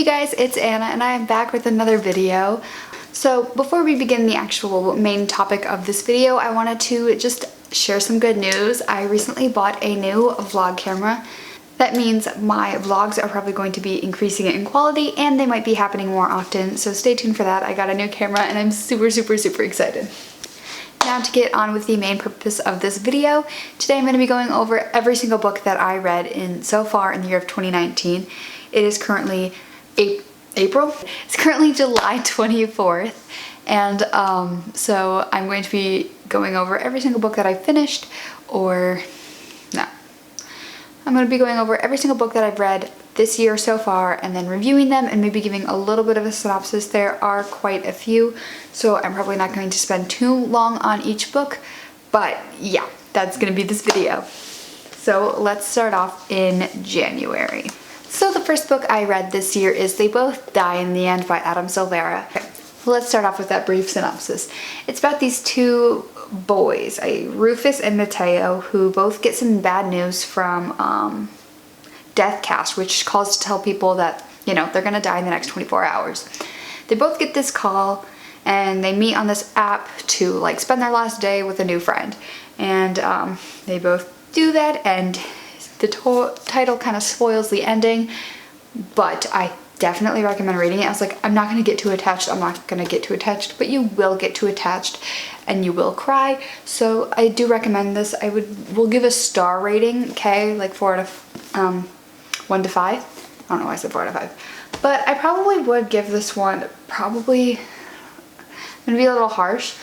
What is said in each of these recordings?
guys, it's Anna and I am back with another video. So before we begin the actual main topic of this video, I wanted to just share some good news. I recently bought a new vlog camera. That means my vlogs are probably going to be increasing in quality and they might be happening more often, so stay tuned for that. I got a new camera and I'm super excited. Now to get on with the main purpose of this video, today I'm going to be going over every single book that I read so far in the year of 2019. It is currently April? It's currently July 24th, and so I'm going to be going over every single book that I finished, I'm going to be going over every single book that I've read this year so far and then reviewing them and maybe giving a little bit of a synopsis. There are quite a few, so I'm probably not going to spend too long on each book, but yeah, that's going to be this video. So let's start off in January. So the first book I read this year is They Both Die in the End by Adam Silvera. Okay, let's start off with that brief synopsis. It's about these two boys, Rufus and Mateo, who both get some bad news from Deathcast, which calls to tell people that, you know, they're gonna die in the next 24 hours. They both get this call and they meet on this app to like spend their last day with a new friend. And they both do that, and the title kind of spoils the ending, but I definitely recommend reading it. I was like, I'm not going to get too attached, but you will get too attached and you will cry. So I do recommend this. We'll give a star rating, okay, like 1 to 5. I don't know why I said 4 out of 5. But I probably would give this one, I'm going to be a little harsh.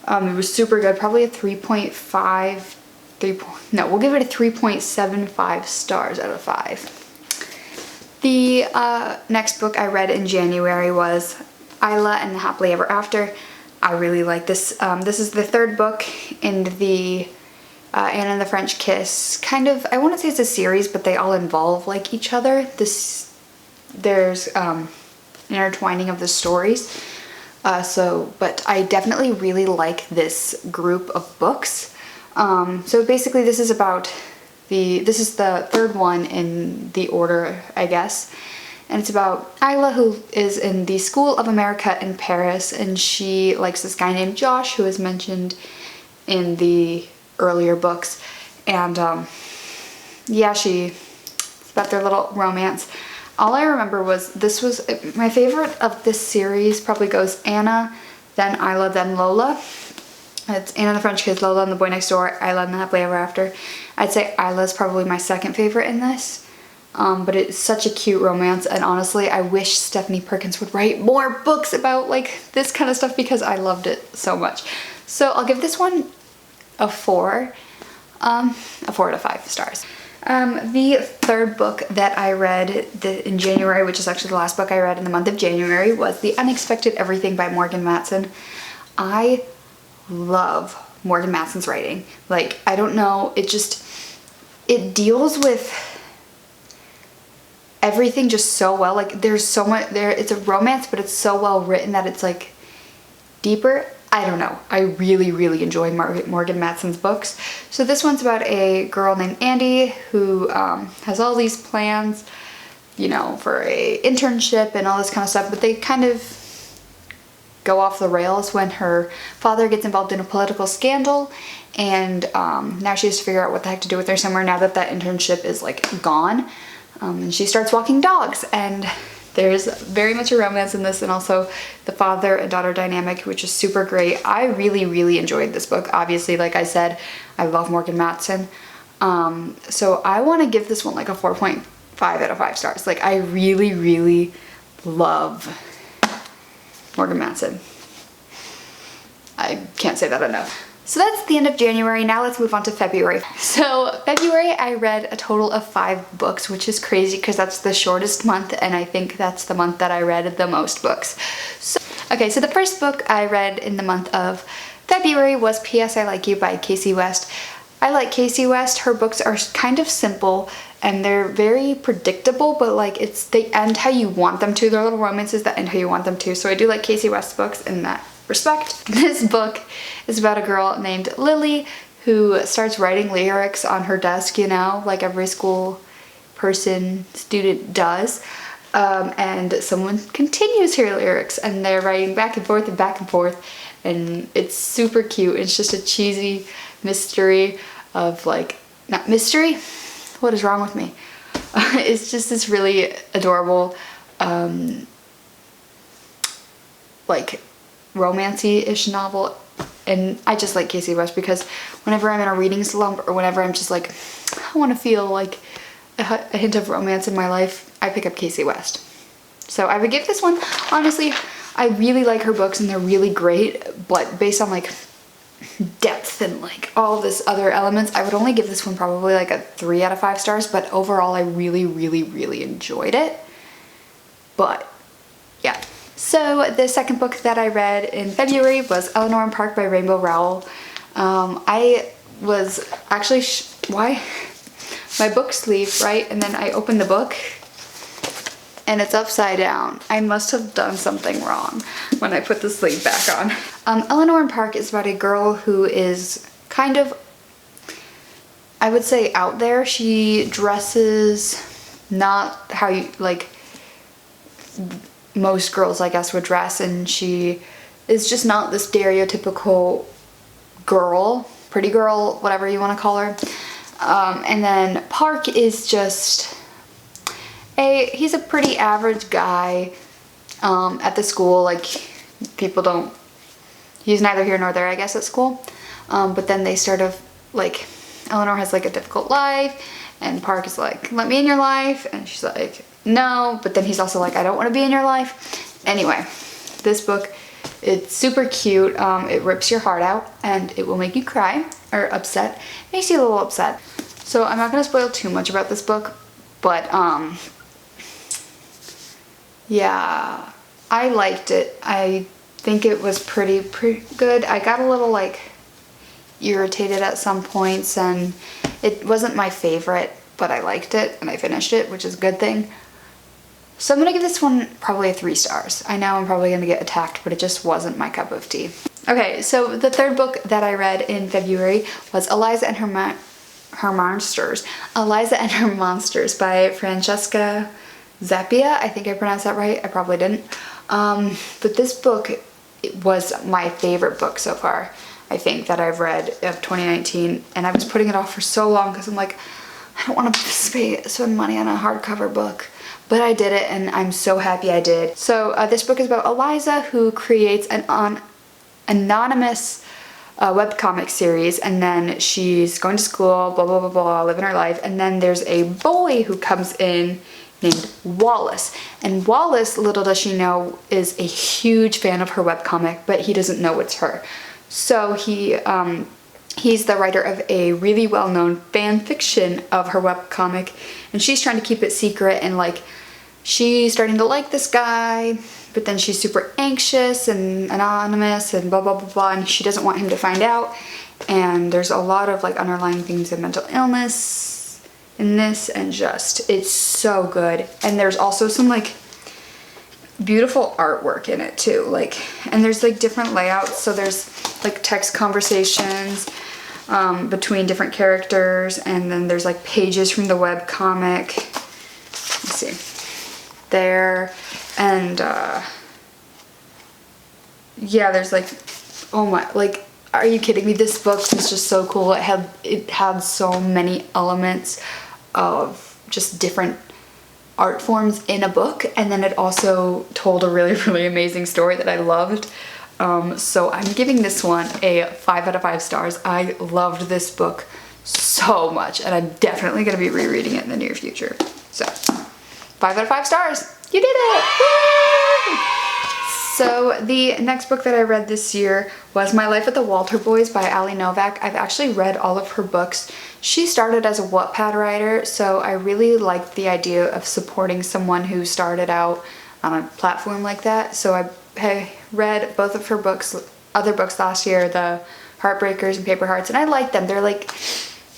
It was super good, probably a 3.5. We'll give it a 3.75 stars out of 5. The next book I read in January was Isla and the Happily Ever After. I really like this. This is the third book in the Anne and the French Kiss. Kind of, I wouldn't say it's a series, but they all involve like each other. There's intertwining of the stories. But I definitely really like this group of books. So basically this is the third one in the order, I guess. And it's about Isla, who is in the School of America in Paris, and she likes this guy named Josh, who is mentioned in the earlier books. And yeah, it's about their little romance. All I remember was my favorite of this series probably goes Anna, then Isla, then Lola. It's Anna and the French Kiss, Lola and the Boy Next Door, Isla and the Happily Ever After. I'd say Isla is probably my second favorite in this, but it's such a cute romance, and honestly I wish Stephanie Perkins would write more books about like this kind of stuff because I loved it so much. So I'll give this one a 4 out of 5 stars. The third book that I read in January, which is actually the last book I read in the month of January, was The Unexpected Everything by Morgan Matson. I love Morgan Matson's writing. Like, I don't know, it deals with everything just so well. Like, there's so much there. It's a romance, but it's so well written that it's like deeper. I don't know. I really enjoy Morgan Matson's books. So this one's about a girl named Andy who has all these plans, you know, for a internship and all this kind of stuff, but they kind of go off the rails when her father gets involved in a political scandal, and now she has to figure out what the heck to do with her summer now that internship is like gone. And she starts walking dogs, and there's very much a romance in this, and also the father and daughter dynamic, which is super great. I really enjoyed this book. Obviously, like I said, I love Morgan Matson. So I want to give this one like a 4.5 out of 5 stars. Like, I really love Morgan Matson. I can't say that enough. So that's the end of January. Now let's move on to February. So February I read a total of 5 books, which is crazy because that's the shortest month, and I think that's the month that I read the most books. So the first book I read in the month of February was P.S. I Like You by Casey West. I like Casey West. Her books are kind of simple and they're very predictable, but like they end how you want them to. They're little romances that end how you want them to. So I do like Casey West's books in that respect. This book is about a girl named Lily who starts writing lyrics on her desk, you know, like every school student does. and someone continues her lyrics, and they're writing back and forth and back and forth, and it's super cute. It's just a cheesy mystery of like, not mystery? What is wrong with me? It's just this really adorable, like romancy-ish novel. And I just like Casey West because whenever I'm in a reading slump or whenever I'm just like, I want to feel like a hint of romance in my life, I pick up Casey West. So I would give this one, honestly, I really like her books and they're really great, but based on like depth and like all this other elements, I would only give this one probably like a 3 out of 5 stars, but overall I really, really, really enjoyed it. But yeah. So the second book that I read in February was Eleanor and Park by Rainbow Rowell. I was actually, why? My book sleeve, right? And then I opened the book and it's upside down. I must have done something wrong when I put the sleeve back on. Eleanor and Park is about a girl who is kind of, I would say, out there. She dresses not how you, like, most girls, I guess, would dress, and she is just not the stereotypical girl, pretty girl, whatever you want to call her. And then Park is just he's a pretty average guy at the school. Like, people don't, he's neither here nor there, I guess, at school. But then they sort of, like, Eleanor has like a difficult life and Park is like, let me in your life, and she's like, no, but then he's also like, I don't want to be in your life. Anyway, this book, it's super cute. It rips your heart out and it will make you cry or upset. Makes you a little upset. So I'm not going to spoil too much about this book, but yeah, I liked it. I think it was pretty good. I got a little like irritated at some points and it wasn't my favorite, but I liked it and I finished it, which is a good thing. So I'm gonna give this one probably a 3 stars. I know I'm probably gonna get attacked, but it just wasn't my cup of tea. Okay, so the third book that I read in February was Eliza and Her Monsters. Eliza and Her Monsters by Francesca Zappia. I think I pronounced that right. I probably didn't. But this book was my favorite book so far, I think, that I've read of 2019. And I was putting it off for so long because I'm like, I don't want to spend money on a hardcover book. But I did it and I'm so happy I did. So this book is about Eliza, who creates an anonymous webcomic series, and then she's going to school, blah, blah, blah, blah, living her life. And then there's a boy who comes in named Wallace. And Wallace, little does she know, is a huge fan of her webcomic, but he doesn't know it's her. So he's the writer of a really well-known fan fiction of her webcomic, and she's trying to keep it secret, and like, she's starting to like this guy, but then she's super anxious and anonymous and blah, blah, blah, blah, and she doesn't want him to find out. And there's a lot of like underlying things of mental illness in this, and just, it's so good. And there's also some like beautiful artwork in it too, like, and there's like different layouts. So there's like text conversations between different characters, and then there's like pages from the webcomic. Let's see. There, and yeah, there's like, oh my, like, are you kidding me? This book was just so cool. It had so many elements of just different art forms in a book, and then it also told a really, really amazing story that I loved. So I'm giving this one a 5 out of 5 stars. I loved this book so much, and I'm definitely going to be rereading it in the near future. So 5 out of 5 stars. You did it! Woo! So the next book that I read this year was My Life at the Walter Boys by Ali Novak. I've actually read all of her books. She started as a Wattpad writer, so I really liked the idea of supporting someone who started out on a platform like that. So I read both of her books, other books last year, the Heartbreakers and Paper Hearts, and I like them. They're like,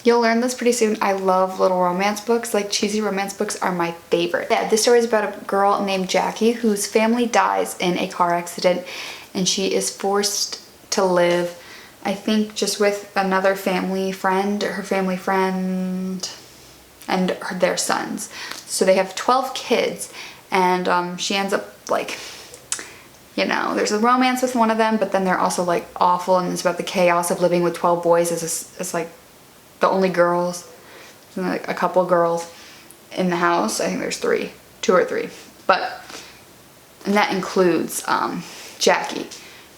you'll learn this pretty soon, I love little romance books. Like, cheesy romance books are my favorite. Yeah, this story is about a girl named Jackie whose family dies in a car accident, and she is forced to live, I think, just with another family friend, her family friend, and their sons. So they have 12 kids, and she ends up like, you know, there's a romance with one of them, but then they're also like awful, and it's about the chaos of living with 12 boys as like the only girls, and like a couple girls in the house. I think there's two or three, and that includes Jackie.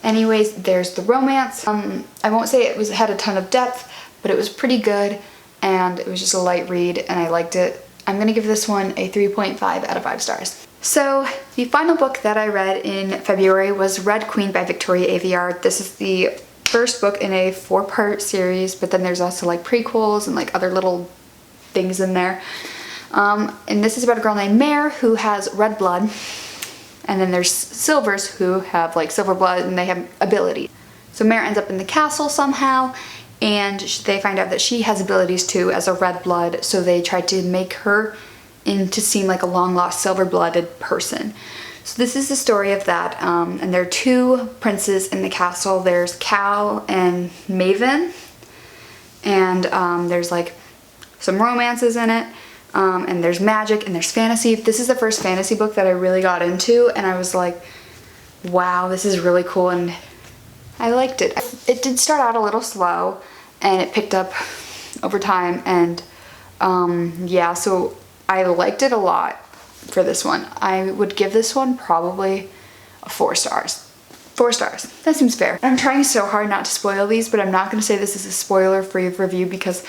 Anyways, there's the romance. I won't say it had a ton of depth, but it was pretty good, and it was just a light read, and I liked it. I'm gonna give this one a 3.5 out of 5 stars. So the final book that I read in February was Red Queen by Victoria Aveyard. This is the first book in a 4-part series, but then there's also like prequels and like other little things in there. And this is about a girl named Mare who has red blood, and then there's Silvers who have like silver blood and they have abilities. So Mare ends up in the castle somehow, and they find out that she has abilities too as a red blood, so they try to make her to seem like a long-lost silver-blooded person. So this is the story of that, and there are 2 princes in the castle. There's Cal and Maven, and there's like some romances in it, and there's magic and there's fantasy. This is the first fantasy book that I really got into, and I was like, wow, this is really cool, and I liked it. It did start out a little slow, and it picked up over time, and yeah, so I liked it a lot for this one. I would give this one probably a 4 stars. 4 stars. That seems fair. I'm trying so hard not to spoil these, but I'm not going to say this is a spoiler-free review because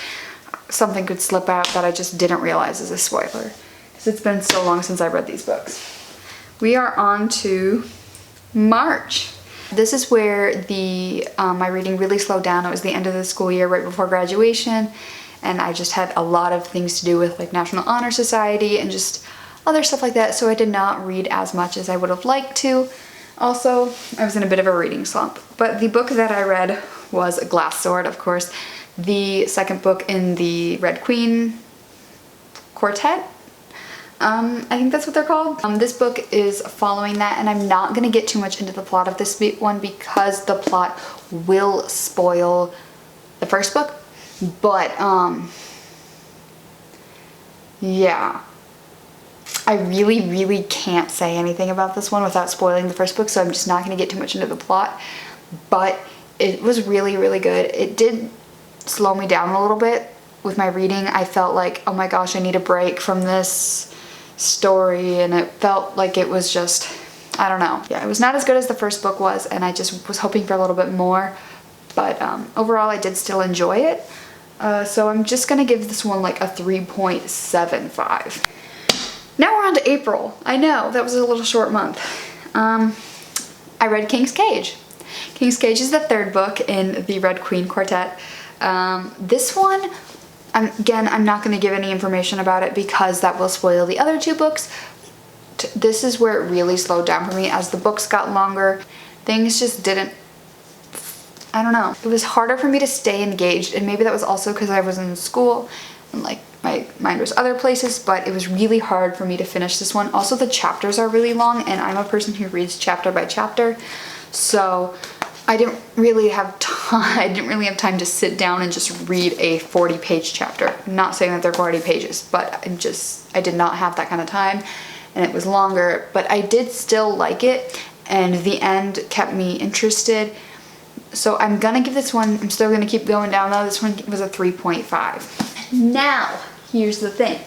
something could slip out that I just didn't realize is a spoiler. Because it's been so long since I read these books. We are on to March. This is where my reading really slowed down. It was the end of the school year, right before graduation, and I just had a lot of things to do with like National Honor Society and just other stuff like that, so I did not read as much as I would have liked to. Also, I was in a bit of a reading slump. But the book that I read was Glass Sword, of course, the second book in the Red Queen quartet. I think that's what they're called. This book is following that, and I'm not going to get too much into the plot of this one because the plot will spoil the first book. But, yeah. I really can't say anything about this one without spoiling the first book, so I'm just not going to get too much into the plot. But it was really good. It did slow me down a little bit with my reading. I felt like, oh my gosh, I need a break from this story, and it felt like it was just, I don't know. Yeah, it was not as good as the first book was, and I just was hoping for a little bit more. But overall, I did still enjoy it. So I'm just going to give this one like a 3.75. Now we're on to April. I know, that was a little short month. I read King's Cage. King's Cage is the 3rd book in the Red Queen quartet. This one, again, I'm not going to give any information about it because that will spoil the other 2 books. This is where it really slowed down for me. As the books got longer, things just didn't, I don't know. It was harder for me to stay engaged, and maybe that was also because I was in school and like my mind was other places, but it was really hard for me to finish this one. Also, the chapters are really long, and I'm a person who reads chapter by chapter, so I didn't really have time to sit down and just read a 40-page chapter. I'm not saying that they're 40 pages, but I did not have that kind of time, and it was longer, but I did still like it, and the end kept me interested. So I'm gonna give this one, I'm still gonna keep going down though. This one was a 3.5. Now, here's the thing.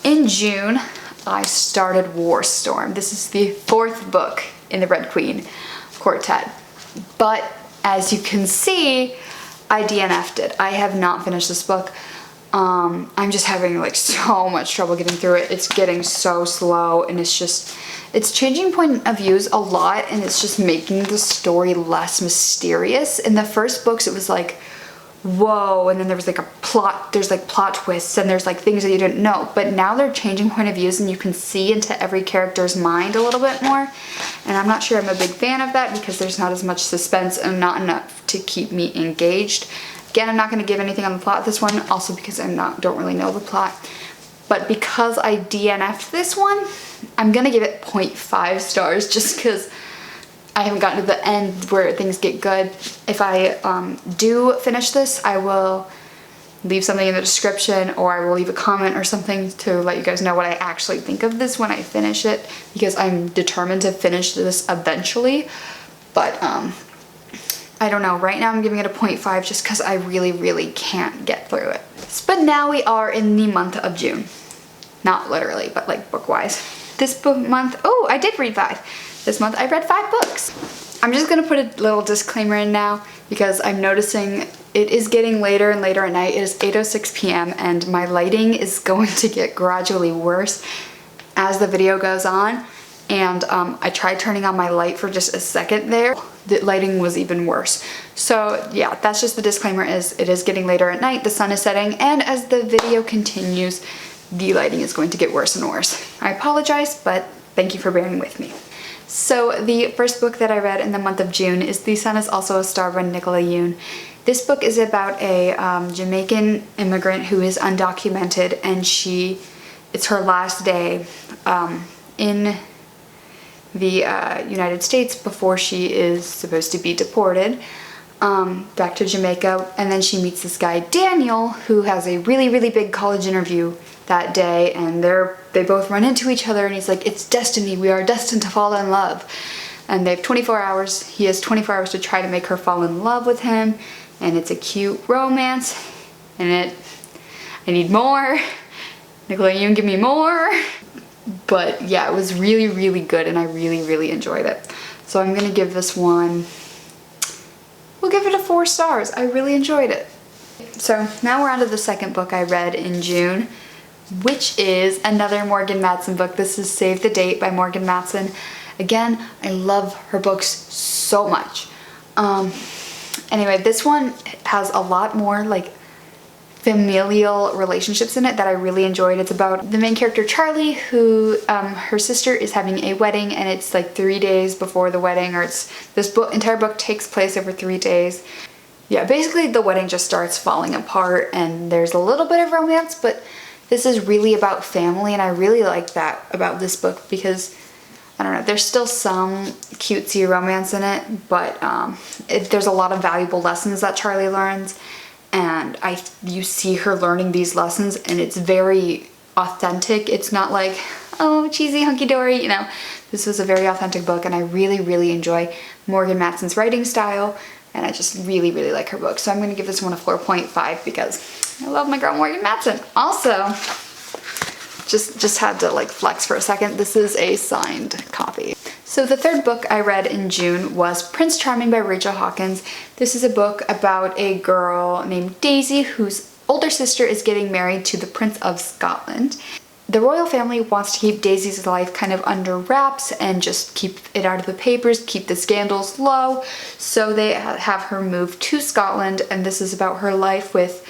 In June, I started War Storm. This is the 4th book in the Red Queen quartet. But as you can see, I DNF'd it. I have not finished this book. I'm just having like so much trouble getting through it. It's getting so slow, and it's changing point of views a lot, and it's just making the story less mysterious. In the first books, it was like, whoa, and then there was like there's like plot twists, and there's like things that you didn't know. But now they're changing point of views, and you can see into every character's mind a little bit more. And I'm not sure I'm a big fan of that because there's not as much suspense and not enough to keep me engaged. Again, I'm not going to give anything on the plot of this one, also because don't really know the plot. But because I DNF'd this one, I'm going to give it 0.5 stars just because I haven't gotten to the end where things get good. If I do finish this, I will leave something in the description, or I will leave a comment or something to let you guys know what I actually think of this when I finish it, because I'm determined to finish this eventually. But I don't know, right now I'm giving it a 0.5 just because I really can't get through it. But now we are in the month of June. Not literally, but like book-wise. This month, oh, I did read 5. This month I read 5 books. I'm just gonna put a little disclaimer in now because I'm noticing it is getting later and later at night. It is 8:06 p.m. and my lighting is going to get gradually worse as the video goes on. And I tried turning on my light for just a second there. The lighting was even worse. So yeah, that's just the disclaimer, is it is getting later at night, the sun is setting, and as the video continues, the lighting is going to get worse and worse. I apologize, but thank you for bearing with me. So the first book that I read in the month of June is The Sun Is Also a Star by Nicola Yoon. This book is about a Jamaican immigrant who is undocumented, and it's her last day in the United States before she is supposed to be deported back to Jamaica. And then she meets this guy Daniel, who has a really big college interview that day, and they both run into each other, and he's like, it's destiny, we are destined to fall in love. And they have 24 hours. He has 24 hours to try to make her fall in love with him, and it's a cute romance, and I need more. Nicola Yoon, give me more. But yeah, it was really good, and I really enjoyed it. So I'm gonna give this one, we'll give it a 4 stars. I really enjoyed it. So now we're on to the second book I read in June, which is another Morgan Matson book. This is Save the Date by Morgan Matson. Again, I love her books so much. Anyway, this one has a lot more like familial relationships in it that I really enjoyed. It's about the main character Charlie, who her sister is having a wedding, and it's like 3 days before the wedding, or this entire book takes place over 3 days. Yeah, basically the wedding just starts falling apart, and there's a little bit of romance, but this is really about family, and I really like that about this book because, I don't know, there's still some cutesy romance in it, but there's a lot of valuable lessons that Charlie learns, and you see her learning these lessons, and it's very authentic. It's not like, oh, cheesy hunky-dory, you know. This was a very authentic book, and I really enjoy Morgan Matson's writing style, and I just really like her book. So I'm going to give this one a 4.5 because I love my girl Morgan Matson. Also, just had to like flex for a second, this is a signed copy. So the third book I read in June was Prince Charming by Rachel Hawkins. This is a book about a girl named Daisy whose older sister is getting married to the Prince of Scotland. The royal family wants to keep Daisy's life kind of under wraps and just keep it out of the papers, keep the scandals low, so they have her move to Scotland, and this is about her life with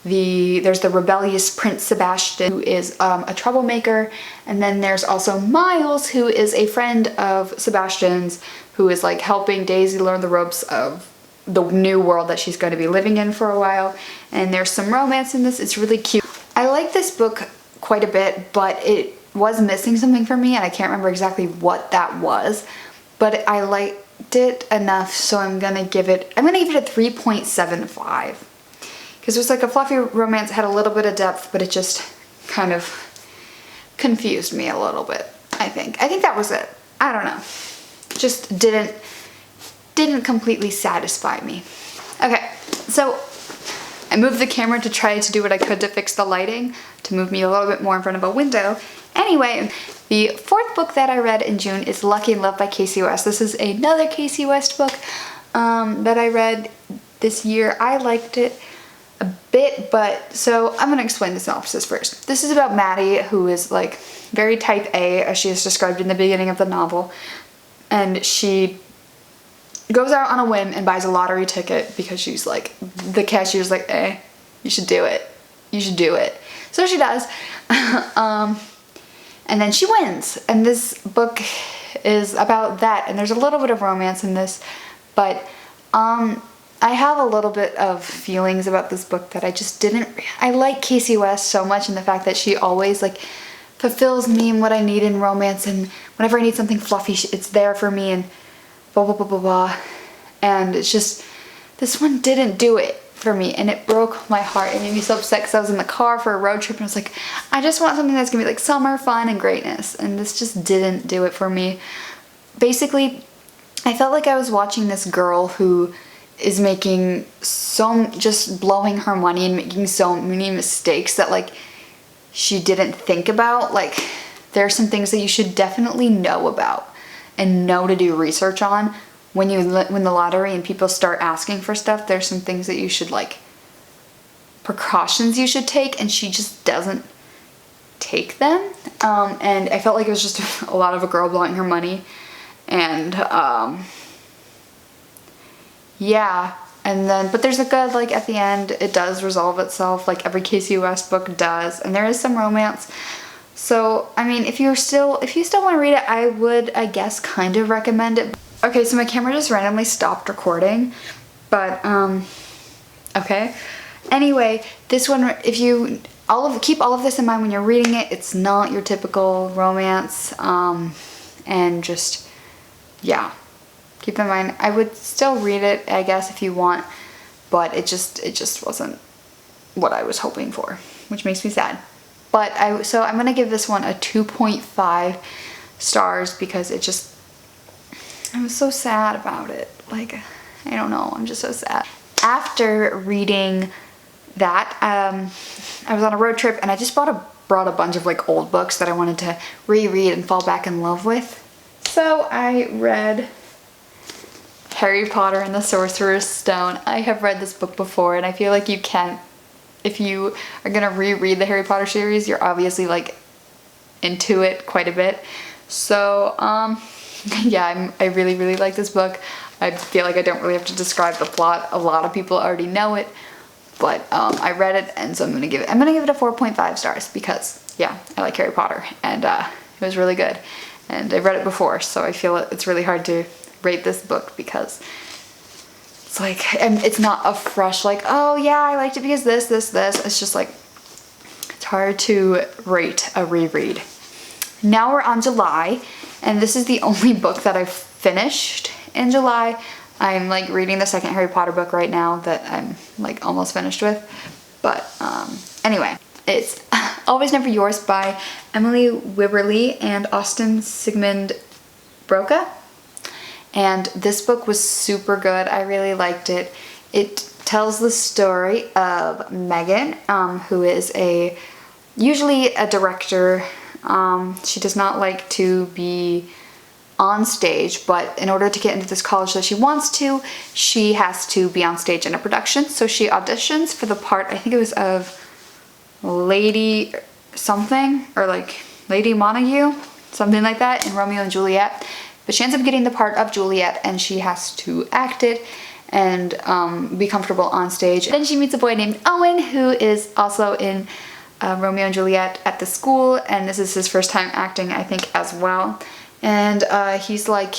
there's the rebellious Prince Sebastian, who is a troublemaker, and then there's also Miles, who is a friend of Sebastian's, who is like helping Daisy learn the ropes of the new world that she's going to be living in for a while, and there's some romance in this. It's really cute. I like this book quite a bit, but it was missing something for me, and I can't remember exactly what that was, but I liked it enough, so I'm gonna give it a 3.75. Because it was like a fluffy romance, it had a little bit of depth, but it just kind of confused me a little bit, I think. I think that was it. I don't know. Just didn't completely satisfy me. Okay, so I moved the camera to try to do what I could to fix the lighting, to move me a little bit more in front of a window. Anyway, the fourth book that I read in June is Lucky in Love by Casey West. This is another Casey West book that I read this year. I liked it a bit, but so I'm gonna explain the synopsis first. This is about Maddie, who is like very type A, as she is described in the beginning of the novel, and she goes out on a whim and buys a lottery ticket because she's like, the cashier's like, you should do it. You should do it. So she does. And then she wins. And this book is about that. And there's a little bit of romance in this, but I have a little bit of feelings about this book that I just didn't. I like Casey West so much, and the fact that she always like fulfills me and what I need in romance, and whenever I need something fluffy, it's there for me, and blah blah blah blah blah. And it's just, this one didn't do it for me, and it broke my heart. It made me so upset because I was in the car for a road trip and I was like, I just want something that's gonna be like summer fun and greatness, and this just didn't do it for me. Basically, I felt like I was watching this girl who is making just blowing her money and making so many mistakes that like she didn't think about. Like, there are some things that you should definitely know about and know to do research on. When you win the lottery and people start asking for stuff, there's some things that you should like, precautions you should take, and she just doesn't take them. And I felt like it was just a lot of a girl blowing her money. And yeah, and then, but there's a good, like, at the end, it does resolve itself, like every Casey West book does, and there is some romance. So, I mean, if you still want to read it, I would, I guess, kind of recommend it. Okay, so my camera just randomly stopped recording, but, okay. Anyway, this one, if you, keep all of this in mind when you're reading it, it's not your typical romance, and just, yeah, keep in mind, I would still read it, I guess, if you want, but it just wasn't what I was hoping for, which makes me sad. But so I'm gonna give this one a 2.5 stars because I was so sad about it. Like, I don't know, I'm just so sad. After reading that, I was on a road trip and I just brought a bunch of like old books that I wanted to reread and fall back in love with. So I read Harry Potter and the Sorcerer's Stone. I have read this book before, and I feel like you can't, if you are gonna reread the Harry Potter series, you're obviously like into it quite a bit. So yeah, I really, really like this book. I feel like I don't really have to describe the plot. A lot of people already know it, but I read it, and so I'm gonna give it a 4.5 stars because, yeah, I like Harry Potter, and it was really good. And I've read it before, so I feel it's really hard to rate this book because it's like, and it's not a fresh, like, oh yeah, I liked it because this. It's just like, it's hard to rate a reread. Now we're on July, and this is the only book that I've finished in July. I'm like reading the second Harry Potter book right now that I'm like almost finished with. But anyway, it's Always Never Yours by Emily Wibberley and Austin Sigmund Broca. And this book was super good. I really liked it. It tells the story of Megan, who is usually a director. She does not like to be on stage, but in order to get into this college that she wants to, she has to be on stage in a production. So she auditions for the part, I think it was of Lady something, or like Lady Montague, something like that, in Romeo and Juliet. But she ends up getting the part of Juliet, and she has to act it and be comfortable on stage. Then she meets a boy named Owen, who is also in Romeo and Juliet at the school, and this is his first time acting, I think, as well. And he's like,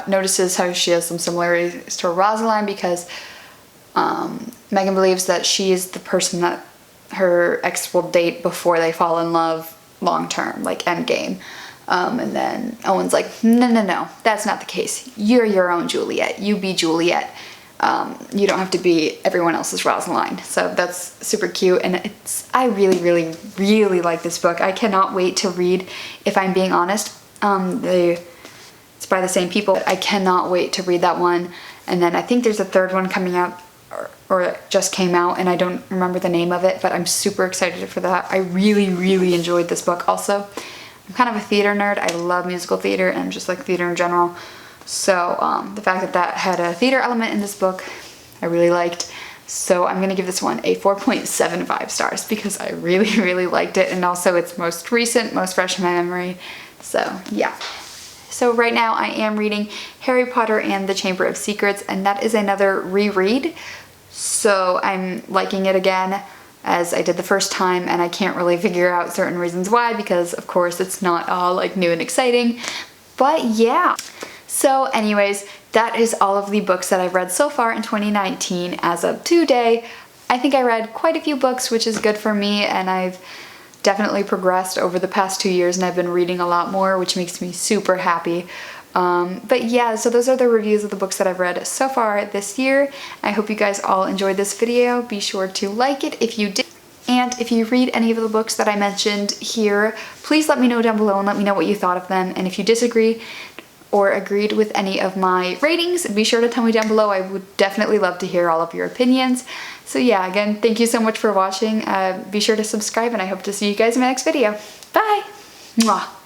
notices how she has some similarities to Rosaline because Megan believes that she is the person that her ex will date before they fall in love long term, like endgame. And then Owen's like, no, that's not the case. You're your own Juliet. You be Juliet. You don't have to be everyone else's Rosaline. So that's super cute, and I really, really, really like this book. I cannot wait to read, if I'm being honest. It's by the same people. I cannot wait to read that one. And then I think there's a third one coming out, or it just came out, and I don't remember the name of it, but I'm super excited for that. I really, really enjoyed this book also. I'm kind of a theater nerd. I love musical theater and just like theater in general. So the fact that that had a theater element in this book, I really liked. So I'm gonna give this one a 4.75 stars because I really, really liked it, and also it's most recent, most fresh in my memory. So yeah. So right now I am reading Harry Potter and the Chamber of Secrets, and that is another reread. So I'm liking it again as I did the first time, and I can't really figure out certain reasons why because of course it's not all like new and exciting. But yeah. So anyways, that is all of the books that I've read so far in 2019 as of today. I think I read quite a few books, which is good for me, and I've definitely progressed over the past 2 years, and I've been reading a lot more, which makes me super happy. But yeah, so those are the reviews of the books that I've read so far this year. I hope you guys all enjoyed this video. Be sure to like it if you did. And if you read any of the books that I mentioned here, please let me know down below and let me know what you thought of them. And if you disagree or agreed with any of my ratings, be sure to tell me down below. I would definitely love to hear all of your opinions. So yeah, again, thank you so much for watching. Be sure to subscribe, and I hope to see you guys in my next video. Bye! Mwah.